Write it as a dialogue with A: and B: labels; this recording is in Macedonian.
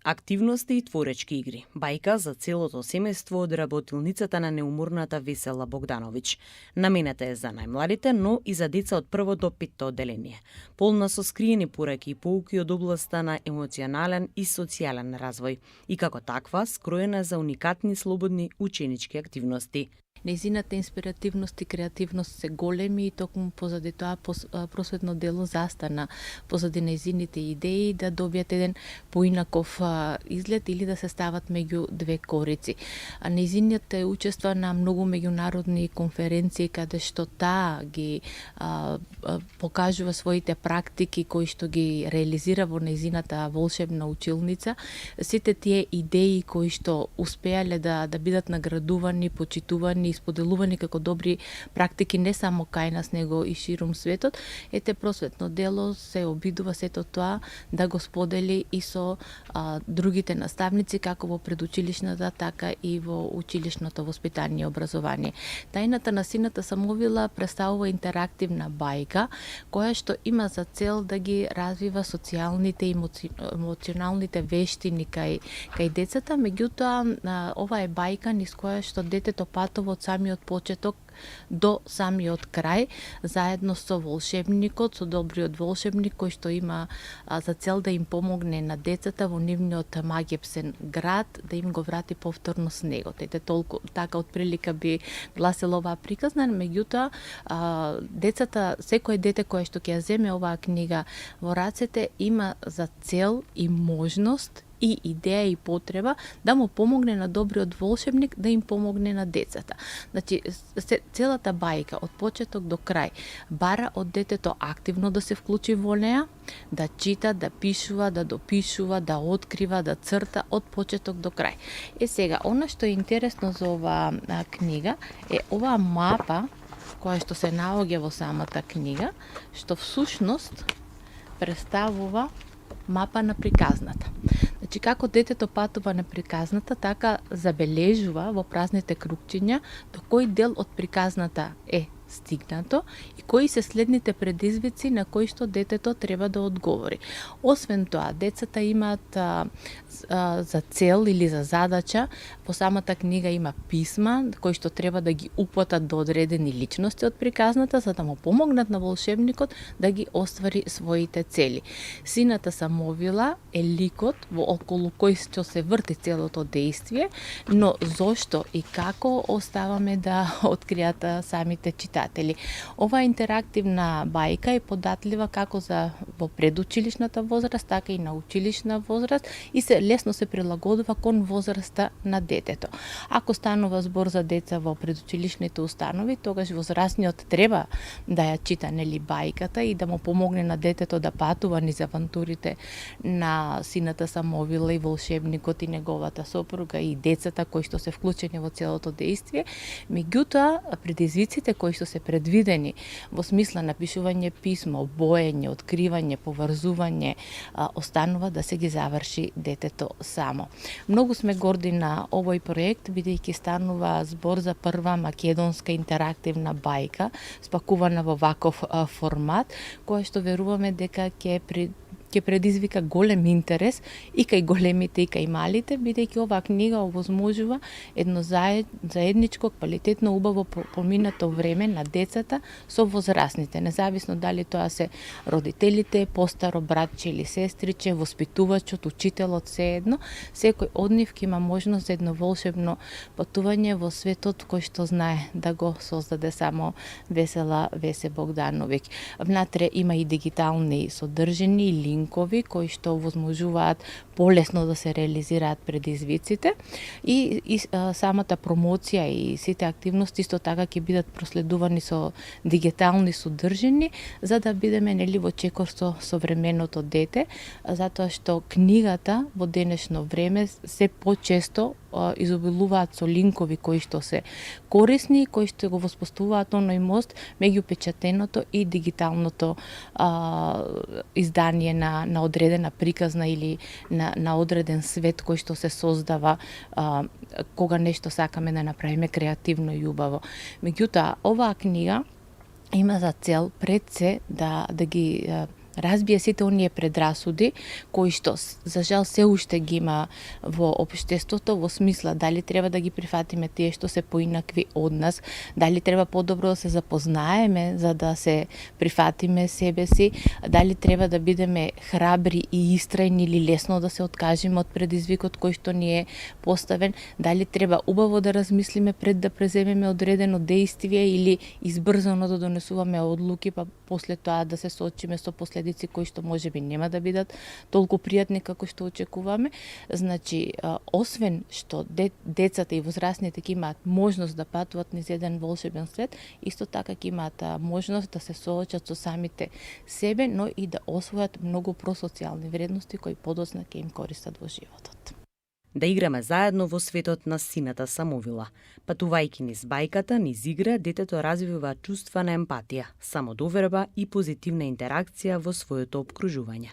A: Активности и творечки игри. Бајка за целото семејство од работилницата на неуморната Весела Богдановиќ. Наменета е за најмладите, но и за деца од прво до петто одделение. Полна со скриени пораки и поуки од областа на емоционален и социјален развој. И како таква, скроена за уникатни слободни ученички активности.
B: Нејзината инспиративност и креативност се големи и токму позади тоа просветно дело застана позади нејзините идеи да добијат еден поинаков изглед или да се стават меѓу две корици. Нејзините учества на многу меѓународни конференции каде што таа ги покажува своите практики кои што ги реализира во нејзината волшебна училница. Сите тие идеи кои што успеале да бидат наградувани, почитувани и споделувани како добри практики не само кај нас, него и ширум светот, просветно дело се обидува сето тоа да го сподели и со другите наставници како во предучилишната, така и во училишното воспитание и образование. Тајната на сината самовила представува интерактивна бајка која што има за цел да ги развива социјалните и емоционалните вештини кај децата, меѓутоа ова е бајка низ која што детето патува од самиот почеток до самиот крај, заедно со волшебникот, со добриот волшебник кој што има за цел да им помогне на децата во нивниот магепсен град, да им го врати повторно снегот. Толку така отприлика би гласела оваа приказна, меѓутоа децата, секој дете кое што ќе ја земе оваа книга во рацете има за цел и можност и идеја и потреба да му помогне на добриот волшебник да им помогне на децата. Значи, целата бајка од почеток до крај бара од детето активно да се вклучи во неа, да чита, да пишува, да допишува, да открива, да црта од почеток до крај. Сега, она што е интересно за оваа книга е оваа мапа која што се наоѓа во самата книга, што всушност представува мапа на приказната. Значи, како детето патува на приказната, така забележува во празните кругчиња до кој дел од приказната е стигнато и кои се следните предизвици на кои што детето треба да одговори. Освен тоа, децата имаат за цел или за задача, по самата книга има писма кои што треба да ги упатат до одредени личности од приказната за да му помогнат на волшебникот да ги оствари своите цели. Сината самовила е ликот во околу кој што се врти целото действие, но зошто и како оставаме да откријат самите читатели. Ова интерактивна бајка е податлива како за во предучилишната возраст, така и на училишна возраст и лесно се прилагодува кон возраста на детето. Ако станува збор за деца во предучилишните установи, тогаш возрастниот треба да ја чита бајката и да му помогне на детето да патува низ авантурите на сината самовила и волшебникот и неговата сопруга и децата кои што се вклучени во целото действие. Меѓутоа, предизвиците кои што се предвидени во смисла на пишување писмо, боење, откривање, поврзување, останува да се ги заврши детето само. Многу сме горди на овој проект, бидејќи станува збор за прва македонска интерактивна бајка, спакувана во ваков формат, која што веруваме дека ќе предизвика голем интерес и кај големите и кај малите, бидејќи оваа книга овозможува едно заедничко, квалитетно, убаво поминато време на децата со возрастните, независно дали тоа се родителите, постаро братче или сестриче, воспитувачот, учителот, сеедно, секој од нив ќе има можност за едно волшебно патување во светот кој што знае да го создаде само Весела Весе Богдановиќ. Внатре има и дигитални содржини и линкови кои што возможуваат полесно да се реализираат предизвиците и самата промоција и сите активности исто така ќе бидат проследувани со дигитални содржини за да бидеме во чекор со современото дете, затоа што книгата во денешно време се почесто изобилуваат со линкови кои што се корисни и кои што го воспоставуваат оној мост меѓу печатеното и дигиталното издание на одредена приказна или на одреден свет кој што се создава кога нешто сакаме да направиме креативно и убаво. Меѓутоа, оваа книга има за цел пред се да ги разбие сите оние предрасуди кои што за жал се уште ги има во општеството, во смисла дали треба да ги прифатиме тие што се поинакви од нас, дали треба подобро да се запознаеме за да се прифатиме себе си, дали треба да бидеме храбри и истрајни или лесно да се откажеме од предизвикот кој што ни е поставен, дали треба убаво да размислиме пред да преземеме одредено действие или избрзано да донесуваме одлуки, па после тоа да се соочиме со последици кои што можеби нема да бидат толку пријатни како што очекуваме. Значи, освен што децата и возрастните ќе имаат можност да патуваат низ еден волшебен свет, исто така ќе имаат можност да се соочат со самите себе, но и да освојат многу просоцијални вредности кои подоцна ќе им користат во животот.
A: Да играме заедно во светот на сината самовила. Патувајќи низ бајката, низ игра, детето развива чувства на емпатија, самодоверба и позитивна интеракција во своето опкружување.